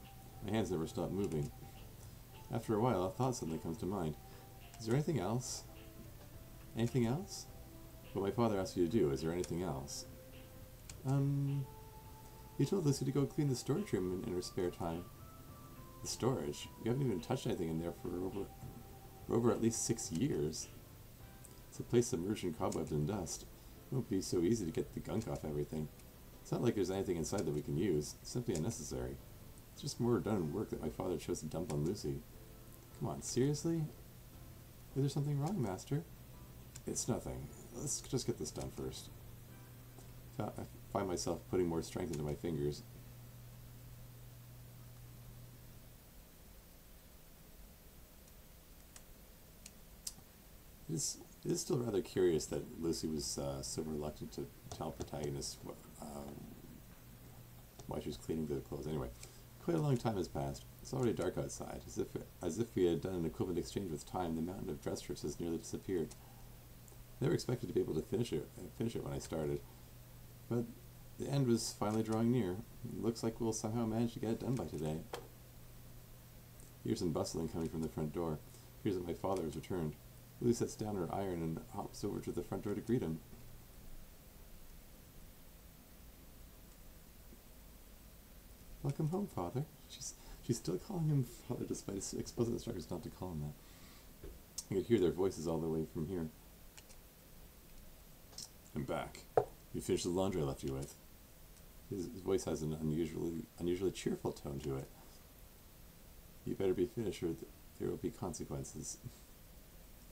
My hands never stop moving. After a while, a thought suddenly comes to mind. Is there anything else? Anything else? What my father asked you to do, is there anything else? He told Lucy to go clean the storage room in her spare time. The storage? You haven't even touched anything in there for over at least 6 years. It's a place submerged in cobwebs and dust. It won't be so easy to get the gunk off everything. It's not like there's anything inside that we can use. It's simply unnecessary. It's just more redundant work that my father chose to dump on Lucy. Come on, seriously? Is there something wrong, Master? It's nothing. Let's just get this done first. I find myself putting more strength into my fingers. It is still rather curious that Lucy was so reluctant to tell protagonist why she was cleaning the clothes. Anyway, quite a long time has passed. It's already dark outside. As if we had done an equivalent exchange with time, the mountain of dress strips has nearly disappeared. I never expected to be able to finish it when I started, but the end was finally drawing near. It looks like we'll somehow manage to get it done by today. Here's some bustling coming from the front door. Here's that my father has returned. Lucy sets down her iron and hops over to the front door to greet him. Welcome home, Father. She's still calling him Father despite his explicit instructions not to call him that. I could hear their voices all the way from here. I'm back. You finished the laundry I left you with. His voice has an unusually cheerful tone to it. You better be finished or there will be consequences.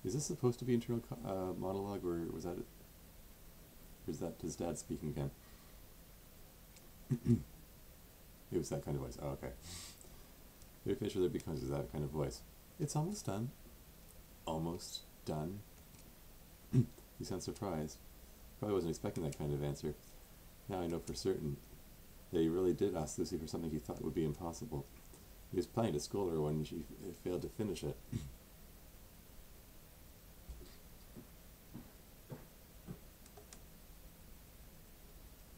Is this supposed to be internal monologue, or was that? Or is that his dad speaking again? It was that kind of voice. Oh, okay. Very Fisher, there becomes that kind of voice. It's almost done. Almost done. You sound surprised. Probably wasn't expecting that kind of answer. Now I know for certain that he really did ask Lucy for something he thought would be impossible. He was planning to scold her when she failed to finish it.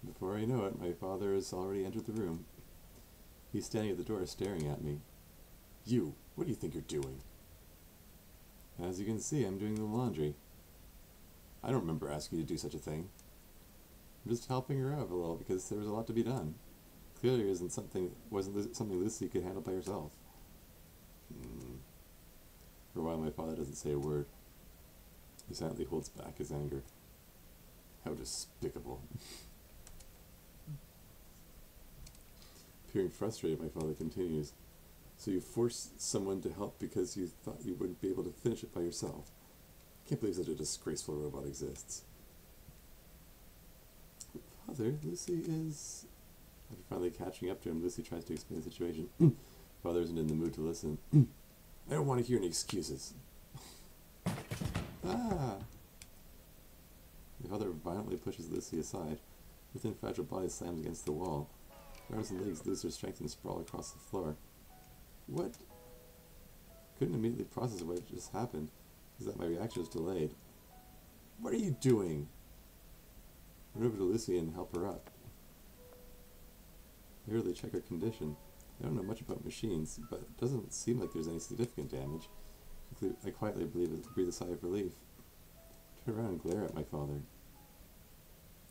Before I know it, my father has already entered the room. He's standing at the door staring at me. You, what do you think you're doing? As you can see, I'm doing the laundry. I don't remember asking you to do such a thing. I'm just helping her out a little because there was a lot to be done. Clearly it wasn't something Lucy could handle by herself. For a while my father doesn't say a word. He silently holds back his anger. How despicable. Appearing frustrated, my father continues. So you forced someone to help because you thought you wouldn't be able to finish it by yourself. Can't believe such a disgraceful robot exists. Father, Lucy is... After finally catching up to him, Lucy tries to explain the situation. Father isn't in the mood to listen. I don't want to hear any excuses. Ah! The father violently pushes Lucy aside. Her thin, fragile body slams against the wall. Her arms and legs lose their strength and sprawl across the floor. What? Couldn't immediately process what just happened, because that my reaction was delayed. What are you doing? Run over to Lucy and help her up. I hurriedly check her condition. I don't know much about machines, but it doesn't seem like there's any significant damage. I quietly breathe a sigh of relief. I turn around and glare at my father.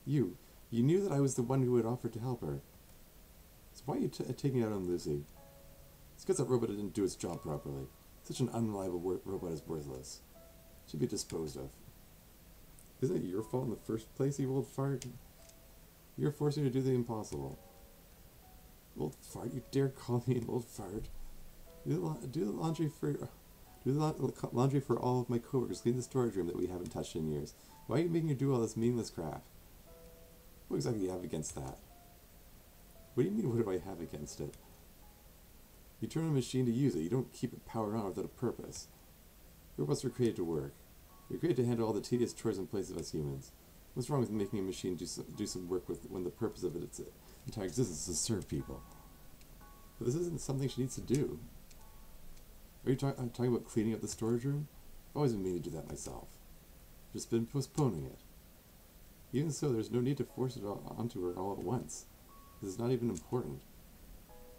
You knew that I was the one who had offered to help her. So why are you taking it out on Lucy? It's because that robot didn't do its job properly. Such an unreliable robot is worthless. It should be disposed of. Isn't it your fault in the first place, you old fart? You're forcing her to do the impossible. Old fart, you dare call me an old fart? Do the laundry for all of my coworkers. Clean the storage room that we haven't touched in years. Why are you making her do all this meaningless crap? What exactly do you have against that? What do you mean, what do I have against it? You turn on a machine to use it. You don't keep it powered on without a purpose. Robots are created to work. They're created to handle all the tedious chores in place of us humans. What's wrong with making a machine do some work when the purpose of its entire existence is to serve people? But this isn't something she needs to do. Are you talking about cleaning up the storage room? I've always been meaning to do that myself. just been postponing it. Even so, there's no need to force it onto her all at once. This is not even important.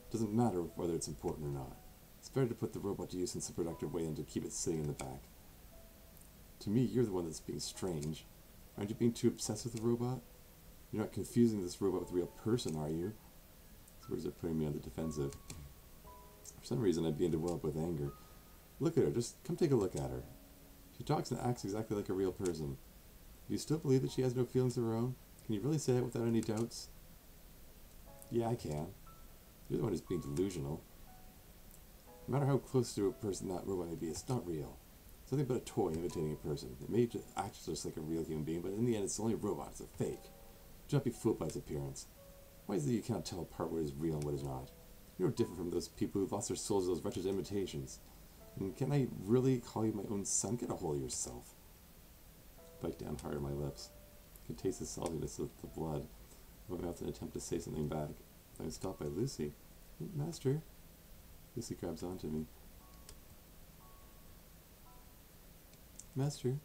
It doesn't matter whether it's important or not. It's better to put the robot to use in some productive way than to keep it sitting in the back. To me, you're the one that's being strange. Aren't you being too obsessed with the robot? You're not confusing this robot with a real person, are you? These words are putting me on the defensive. For some reason, I begin to well up with anger. Look at her. Just come take a look at her. She talks and acts exactly like a real person. Do you still believe that she has no feelings of her own? Can you really say that without any doubts? Yeah, I can. You're the one who's being delusional. No matter how close to a person that robot may be, it's not real. It's nothing but a toy imitating a person. It may act just like a real human being, but in the end, it's only a robot. It's a fake. Do not be fooled by its appearance. Why is it that you cannot tell apart what is real and what is not? You're no different from those people who lost their souls to those wretched imitations. And can I really call you my own son? Get a hold of yourself. Bite down hard on my lips. I can taste the saltiness of the blood. I went out and attempt to say something back. I was stopped by Lucy. Master. Lucy grabs onto me. Master,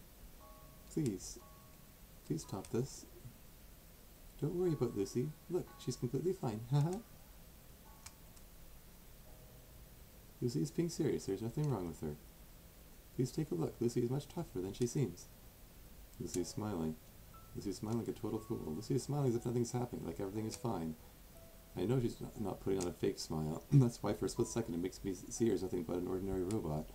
please stop this. Don't worry about Lucy. Look, she's completely fine. Haha. Lucy is being serious. There's nothing wrong with her. Please take a look. Lucy is much tougher than she seems. Lucy is smiling. Lucy is smiling like a total fool. Lucy is smiling as if nothing's happening, like everything is fine. I know she's not putting on a fake smile. That's why for a split second it makes me see her as nothing but an ordinary robot.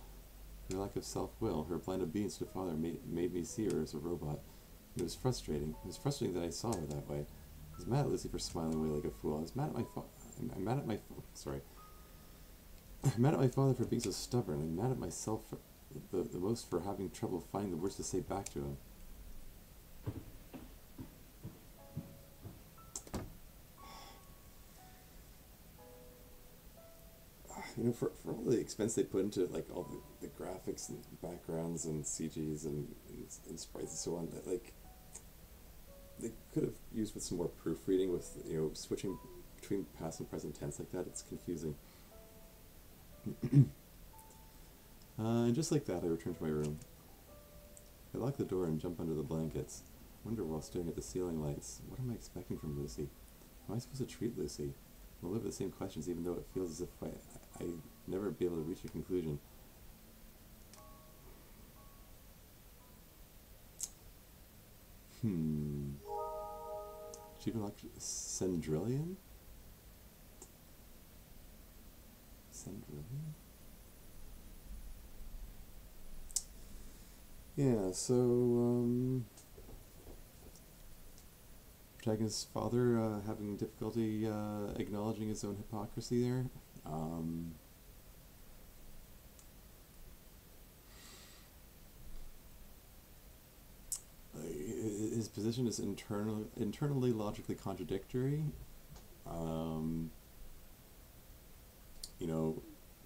Her lack of self-will, her blind obedience to father made me see her as a robot. It was frustrating. It was frustrating that I saw her that way. I was mad at Lucy for smiling away like a fool. I was mad at I'm mad at my I'm mad at my father for being so stubborn. I'm mad at myself for the most for having trouble finding the words to say back to him. You know, for all the expense they put into like all the graphics and backgrounds and CGs and sprites and so on, that like they could have used with some more proofreading, with switching between past and present tense like that. It's confusing. And just like that, I return to my room. I lock the door and jump under the blankets. I wonder while staring at the ceiling lights, what am I expecting from Lucy? How am I supposed to treat Lucy? I'll live with the same questions, even though it feels as if I never be able to reach a conclusion. Sendrillian? Sendrillian? Yeah, so, protagonist's father having difficulty acknowledging his own hypocrisy there. His position is internally logically contradictory.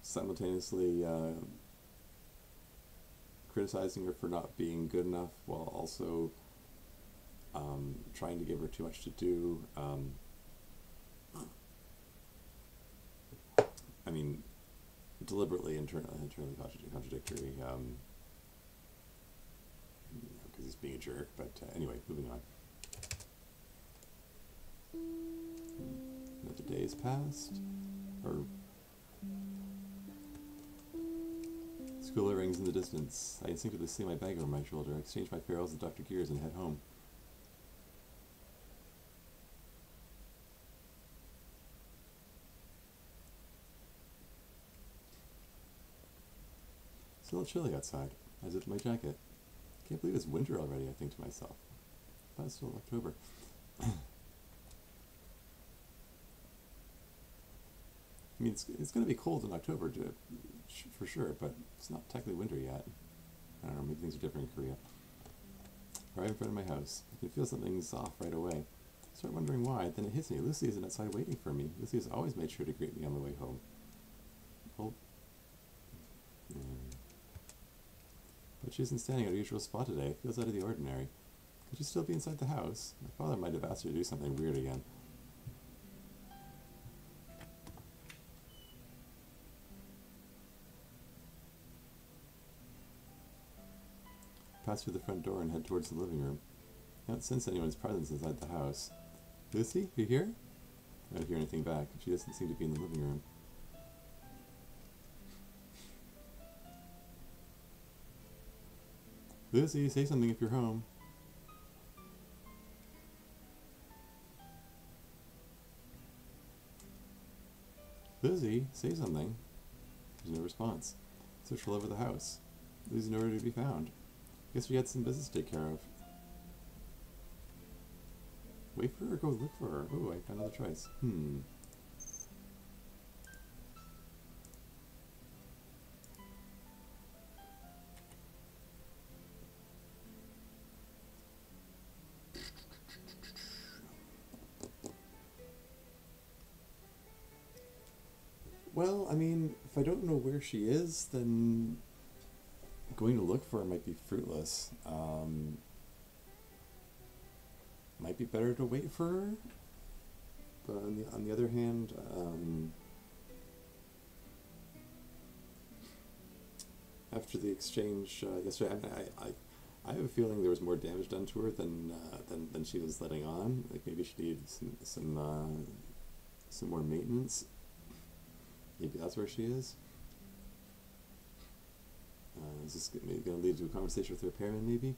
Simultaneously criticizing her for not being good enough while also trying to give her too much to do. Deliberately internally contradictory, because he's being a jerk, but anyway, moving on. Another day has passed, School rings in the distance. I instinctively see my bag over my shoulder. I exchange my farewells with Dr. Gears and head home. It's a little chilly outside. I zipped my jacket. Can't believe it's winter already, I think to myself. But it's still October. I mean, it's going to be cold in October, for sure, but it's not technically winter yet. I don't know, maybe things are different in Korea. Right in front of my house. I can feel something's off right away. I start wondering why, then it hits me. Lucy isn't outside waiting for me. Lucy has always made sure to greet me on the way home. Well, but she isn't standing at her usual spot today. It feels out of the ordinary. Could she still be inside the house? My father might have asked her to do something weird again. pass through the front door and head towards the living room. I don't sense anyone's presence inside the house. Lucy, you here? I don't hear anything back. She doesn't seem to be in the living room. Lucy, say something if you're home. Lucy, say something. There's no response. Searched all over the house. Lucy's nowhere to be found. Guess we had some business to take care of. Wait for her or go look for her? Oh, I got another choice. Well, I mean, if I don't know where she is, then going to look for her might be fruitless. Might be better to wait for her. But on the other hand, after the exchange yesterday, I have a feeling there was more damage done to her than she was letting on. Like maybe she needed some more maintenance. Maybe that's where she is. Is this going to lead to a conversation with her repairman, maybe?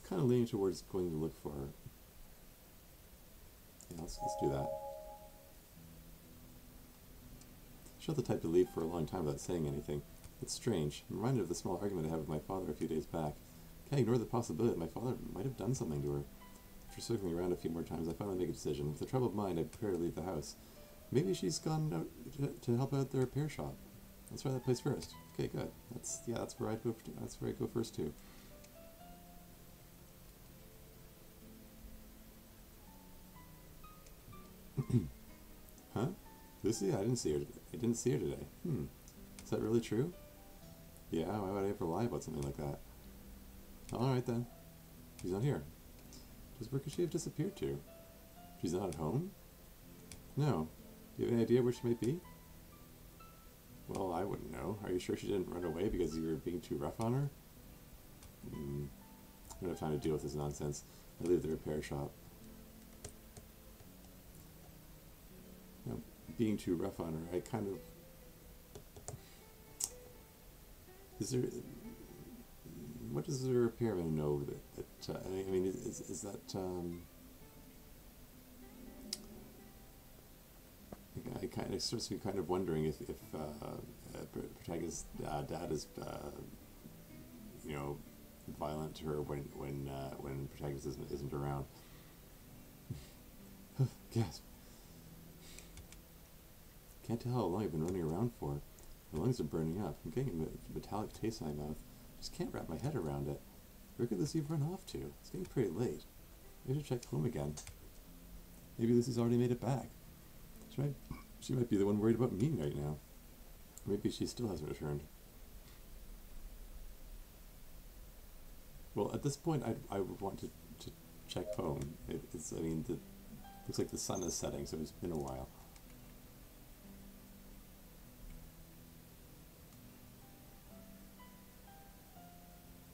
Kind of leaning towards going to look for her. Yeah, let's do that. She's not the type to leave for a long time without saying anything. It's strange. I'm reminded of the small argument I had with my father a few days back. Can't ignore the possibility that my father might have done something to her. After circling around a few more times, I finally make a decision. With a troubled mind, I prepare to leave the house. Maybe she's gone out to help out the repair shop. Let's try that place first. Okay, good. That's where I'd go. That's where I go first too. Huh? Lucy? I didn't see her today. Is that really true? Yeah. Why would I ever lie about something like that? All right then. She's not here. Just where could she have disappeared to? She's not at home? No. Do you have any idea where she might be? Well, I wouldn't know. Are you sure she didn't run away because you were being too rough on her? I don't have time to deal with this nonsense. I leave the repair shop. You know, being too rough on her, I kind of... What does the repairman know that I mean, is that, I kind of starts to be kind of wondering if Protagonist's dad is, you know, violent to her when Protagonist isn't around. Gasp. Can't tell how long I've been running around for. My lungs are burning up. I'm getting a metallic taste in my mouth. Just can't wrap my head around it. Where could Lucy have run off to? It's getting pretty late. Maybe I should check home again. Maybe Lucy's already made it back. She might be the one worried about me right now. Maybe she still hasn't returned. Well, at this point, I would want to check home. I mean, looks like the sun is setting, so it's been a while.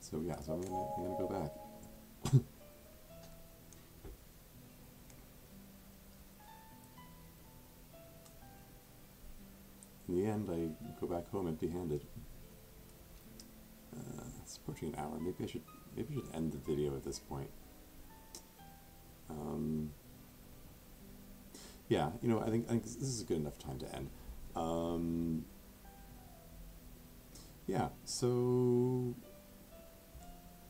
So yeah, so I'm gonna go back. In the end, I go back home empty-handed. It's approaching an hour. Maybe I should end the video at this point. Yeah, you know, I think this is a good enough time to end. Yeah, so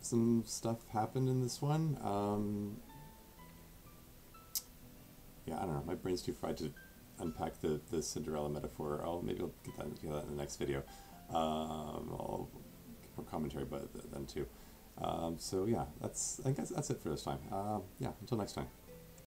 some stuff happened in this one. Yeah, I don't know. My brain's too fried to unpack the Cinderella metaphor. Maybe I'll get that in the next video. I'll give a commentary about it then too. So yeah, I think that's it for this time. Yeah, until next time.